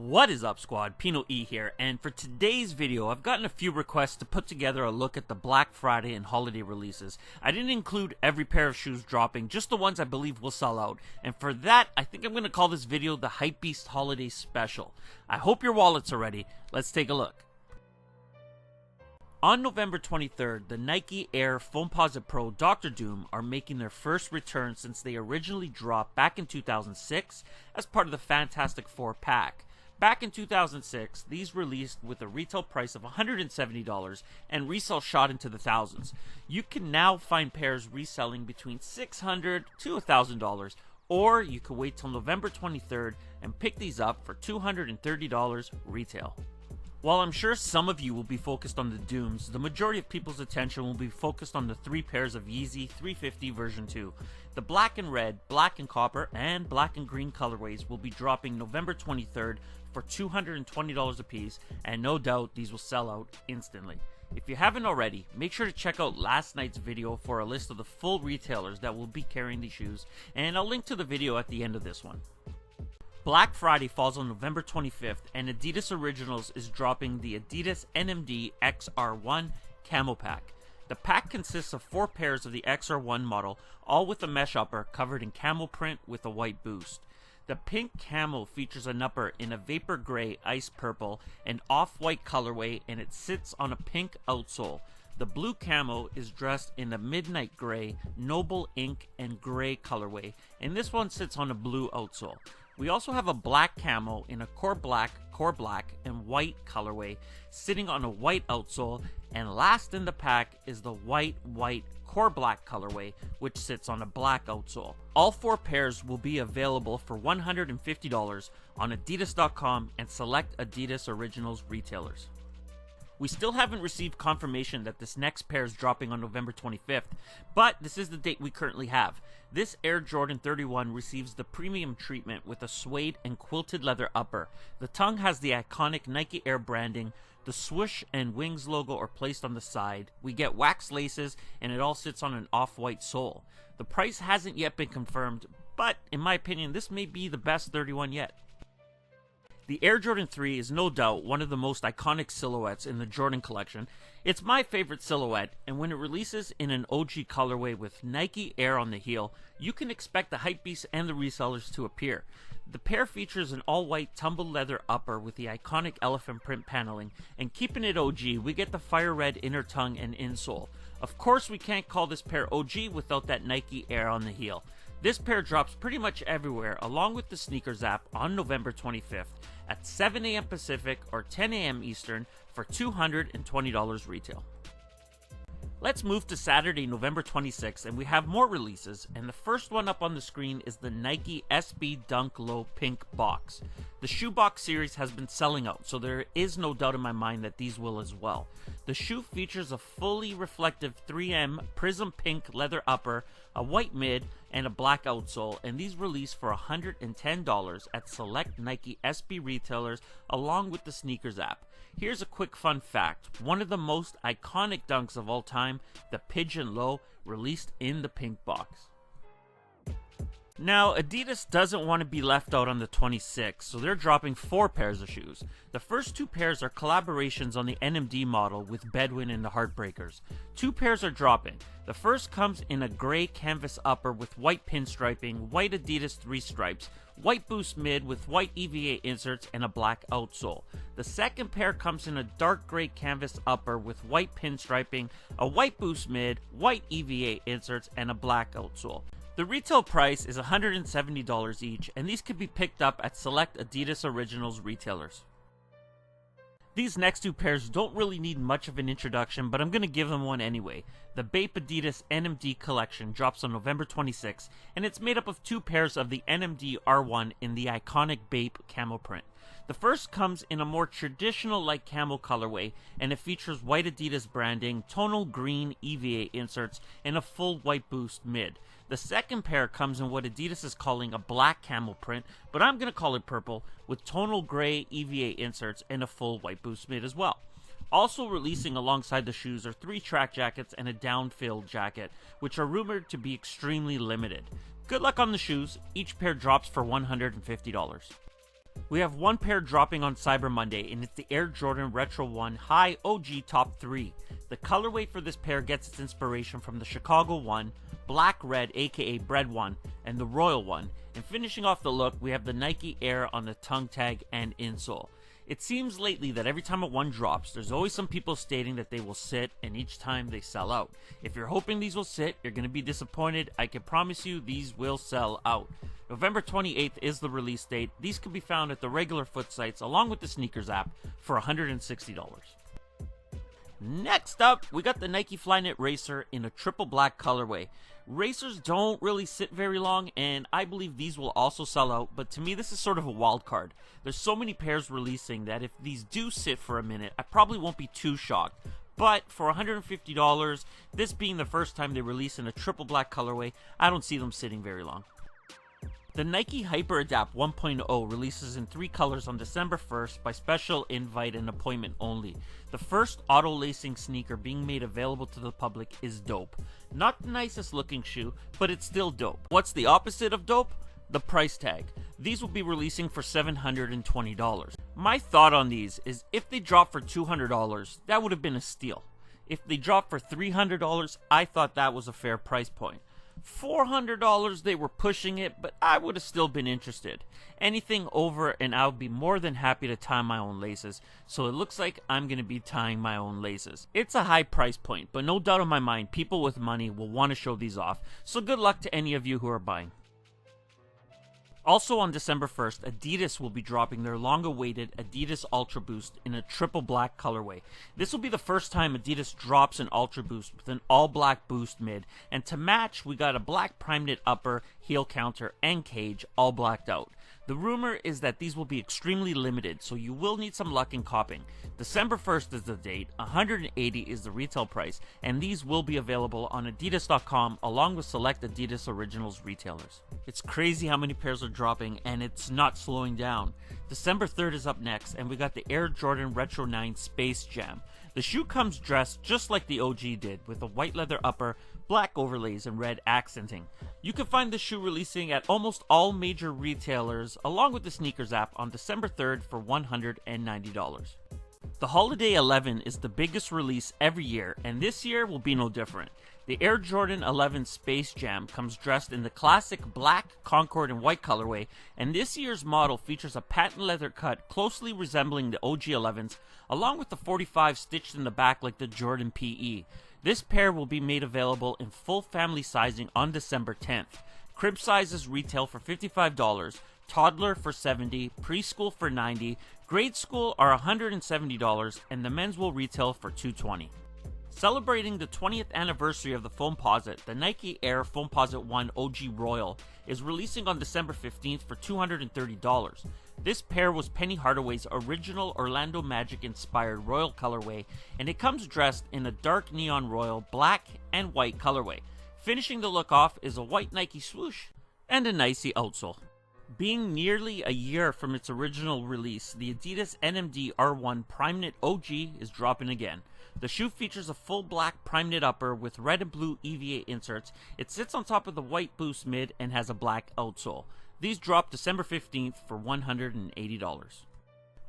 What is up, squad? PinoE here, and for today's video I've gotten a few requests to put together a look at the Black Friday and holiday releases. I didn't include every pair of shoes dropping, just the ones I believe will sell out, and for that I think I'm going to call this video the Hypebeast Holiday Special. I hope your wallets are ready. Let's take a look. On November 23rd, the Nike Air Foamposite Pro Dr. Doom are making their first return since they originally dropped back in 2006 as part of the Fantastic Four pack. Back in 2006, these released with a retail price of $170 and resale shot into the thousands. You can now find pairs reselling between $600 to $1,000, or you can wait till November 23rd and pick these up for $230 retail. While I'm sure some of you will be focused on the Dooms, the majority of people's attention will be focused on the three pairs of Yeezy 350 version 2. The black and red, black and copper, and black and green colorways will be dropping November 23rd for $220 a piece, and no doubt these will sell out instantly. If you haven't already, make sure to check out last night's video for a list of the full retailers that will be carrying these shoes, and I'll link to the video at the end of this one. Black Friday falls on November 25th, and Adidas Originals is dropping the Adidas NMD XR1 Camo Pack. The pack consists of 4 pairs of the XR1 model, all with a mesh upper covered in camel print with a white boost. The pink camo features an upper in a vapor gray, ice purple, and off-white colorway, and it sits on a pink outsole. The blue camo is dressed in a midnight gray, noble ink, and gray colorway, and this one sits on a blue outsole. We also have a black camo in a core black, and white colorway, sitting on a white outsole, and last in the pack is the white, core black colorway, which sits on a black outsole. All 4 pairs will be available for $150 on Adidas.com and select Adidas Originals retailers. We still haven't received confirmation that this next pair is dropping on November 25th, but this is the date we currently have. This Air Jordan 31 receives the premium treatment with a suede and quilted leather upper. The tongue has the iconic Nike Air branding. The swoosh and wings logo are placed on the side. We get wax laces, and it all sits on an off-white sole. The price hasn't yet been confirmed, but in my opinion, this may be the best 31 yet. The Air Jordan 3 is no doubt one of the most iconic silhouettes in the Jordan collection. It's my favorite silhouette, and when it releases in an OG colorway with Nike Air on the heel, you can expect the Hypebeast and the resellers to appear. The pair features an all-white tumbled leather upper with the iconic elephant print paneling, and keeping it OG, we get the fire red inner tongue and insole. Of course, we can't call this pair OG without that Nike Air on the heel. This pair drops pretty much everywhere along with the Sneakers app on November 25th at 7 a.m. Pacific or 10 a.m. Eastern for $220 retail. Let's move to Saturday, November 26th, and we have more releases, and the first one up on the screen is the Nike SB Dunk Low Pink Box. The shoebox series has been selling out, so there is no doubt in my mind that these will as well. The shoe features a fully reflective 3M prism pink leather upper, a white mid, and a black outsole, and these release for $110 at select Nike SB retailers along with the Sneakers app. Here's a quick fun fact. One of the most iconic dunks of all time, the Pigeon Low, released in the pink box. Now, Adidas doesn't want to be left out on the 26th, so they're dropping 4 pairs of shoes. The first 2 pairs are collaborations on the NMD model with Bedouin and the Heartbreakers. 2 pairs are dropping. The first comes in a gray canvas upper with white pinstriping, white Adidas 3 stripes, white boost mid with white EVA inserts, and a black outsole. The second pair comes in a dark gray canvas upper with white pinstriping, a white boost mid, white EVA inserts, and a black outsole. The retail price is $170 each, and these can be picked up at select Adidas Originals retailers. These next 2 pairs don't really need much of an introduction, but I'm going to give them one anyway. The Bape Adidas NMD collection drops on November 26th, and it's made up of 2 pairs of the NMD R1 in the iconic Bape camo print. The first comes in a more traditional light camo colorway, and it features white Adidas branding, tonal green EVA inserts, and a full white boost mid. The second pair comes in what Adidas is calling a black camel print, but I'm going to call it purple, with tonal gray EVA inserts and a full white boost mid as well. Also releasing alongside the shoes are 3 track jackets and a down-filled jacket, which are rumored to be extremely limited. Good luck on the shoes. Each pair drops for $150. We have one pair dropping on Cyber Monday, and it's the Air Jordan Retro 1 High OG Top 3. The colorway for this pair gets its inspiration from the Chicago 1, Black Red aka Bread 1, and the Royal 1. And finishing off the look, we have the Nike Air on the tongue tag and insole. It seems lately that every time a one drops, there's always some people stating that they will sit, and each time they sell out. If you're hoping these will sit, you're going to be disappointed. I can promise you these will sell out. November 28th is the release date. These can be found at the regular foot sites along with the sneakers app for $160. Next up, we got the Nike Flyknit Racer in a triple black colorway. Racers don't really sit very long, and I believe these will also sell out, but to me this is sort of a wild card. There's so many pairs releasing that if these do sit for a minute, I probably won't be too shocked. But for $150, this being the first time they release in a triple black colorway, I don't see them sitting very long. The Nike HyperAdapt 1.0 releases in 3 colors on December 1st by special invite and appointment only. The first auto-lacing sneaker being made available to the public is dope. Not the nicest looking shoe, but it's still dope. What's the opposite of dope? The price tag. These will be releasing for $720. My thought on these is if they drop for $200, that would have been a steal. If they drop for $300, I thought that was a fair price point. $400 they were pushing it, but I would have still been interested. Anything over and I would be more than happy to tie my own laces, so it looks like I'm going to be tying my own laces. It's a high price point, but no doubt in my mind people with money will want to show these off, so good luck to any of you who are buying. Also on December 1st, Adidas will be dropping their long-awaited Adidas Ultra Boost in a triple black colorway. This will be the first time Adidas drops an Ultra Boost with an all-black boost mid, and to match, we got a black prime knit upper, heel counter, and cage all blacked out. The rumor is that these will be extremely limited, so you will need some luck in copping. December 1st is the date, $180 is the retail price, and these will be available on adidas.com along with select Adidas Originals retailers. It's crazy how many pairs are dropping, and it's not slowing down. December 3rd is up next, and we got the Air Jordan Retro 9 Space Jam. The shoe comes dressed just like the OG did, with a white leather upper, black overlays, and red accenting. You can find the shoe releasing at almost all major retailers, along with the sneakers app, on December 3rd for $190. The Holiday 11 is the biggest release every year, and this year will be no different. The Air Jordan 11 Space Jam comes dressed in the classic black, Concord, and white colorway, and this year's model features a patent leather cut closely resembling the OG 11s, along with the 45 stitched in the back like the Jordan PE. This pair will be made available in full family sizing on December 10th. Crib sizes retail for $55, toddler for $70, preschool for $90, grade school are $170, and the men's will retail for $220. Celebrating the 20th anniversary of the Foamposite, the Nike Air Foamposite 1 OG Royal is releasing on December 15th for $230. This pair was Penny Hardaway's original Orlando Magic inspired royal colorway, and it comes dressed in a dark neon royal, black, and white colorway. Finishing the look off is a white Nike swoosh and a nicey outsole. Being nearly a year from its original release, the Adidas NMD R1 Prime Knit OG is dropping again. The shoe features a full black prime knit upper with red and blue EVA inserts. It sits on top of the white boost mid and has a black outsole. These drop December 15th for $180.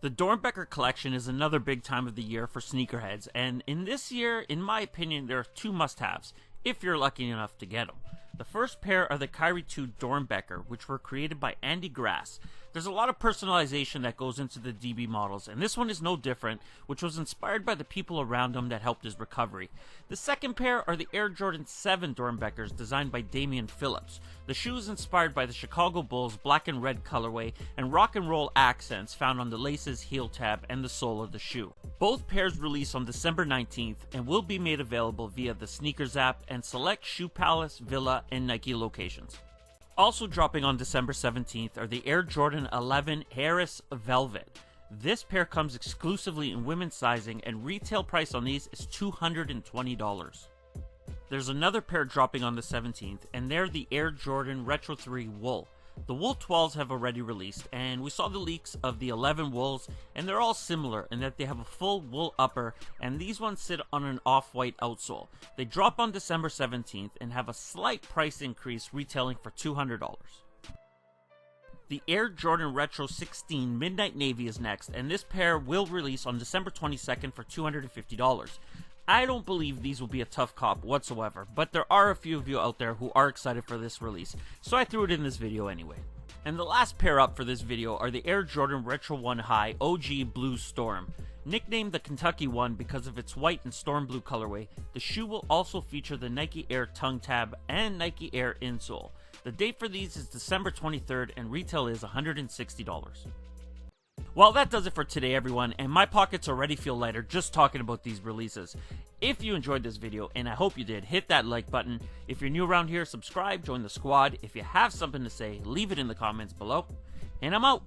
The Dornbecker collection is another big time of the year for sneakerheads, and in this year, in my opinion, there are 2 must-haves, if you're lucky enough to get them. The first pair are the Kyrie 2 Dornbecker, which were created by Andy Grass. There's a lot of personalization that goes into the DB models, and this one is no different, which was inspired by the people around him that helped his recovery. The second pair are the Air Jordan 7 Dornbeckers designed by Damian Phillips. The shoe is inspired by the Chicago Bulls black and red colorway and rock and roll accents found on the laces, heel tab, and the sole of the shoe. Both pairs release on December 19th and will be made available via the Sneakers app and select Shoe Palace, Villa, and Nike locations. Also dropping on December 17th are the Air Jordan 11 Harris Velvet. This pair comes exclusively in women's sizing, and retail price on these is $220. There's another pair dropping on the 17th, and they're the Air Jordan Retro 3 Wool. The Wool 12s have already released, and we saw the leaks of the 11 Wools, and they're all similar in that they have a full wool upper, and these ones sit on an off-white outsole. They drop on December 17th and have a slight price increase retailing for $200. The Air Jordan Retro 16 Midnight Navy is next, and this pair will release on December 22nd for $250. I don't believe these will be a tough cop whatsoever, but there are a few of you out there who are excited for this release, so I threw it in this video anyway. And the last pair up for this video are the Air Jordan Retro 1 High OG Blue Storm. Nicknamed the Kentucky one because of its white and storm blue colorway, the shoe will also feature the Nike Air tongue tab and Nike Air insole. The date for these is December 23rd and retail is $160. Well, that does it for today, everyone, and my pockets already feel lighter just talking about these releases. If you enjoyed this video, and I hope you did, hit that like button. If you're new around here, subscribe, join the squad. If you have something to say, leave it in the comments below. And I'm out.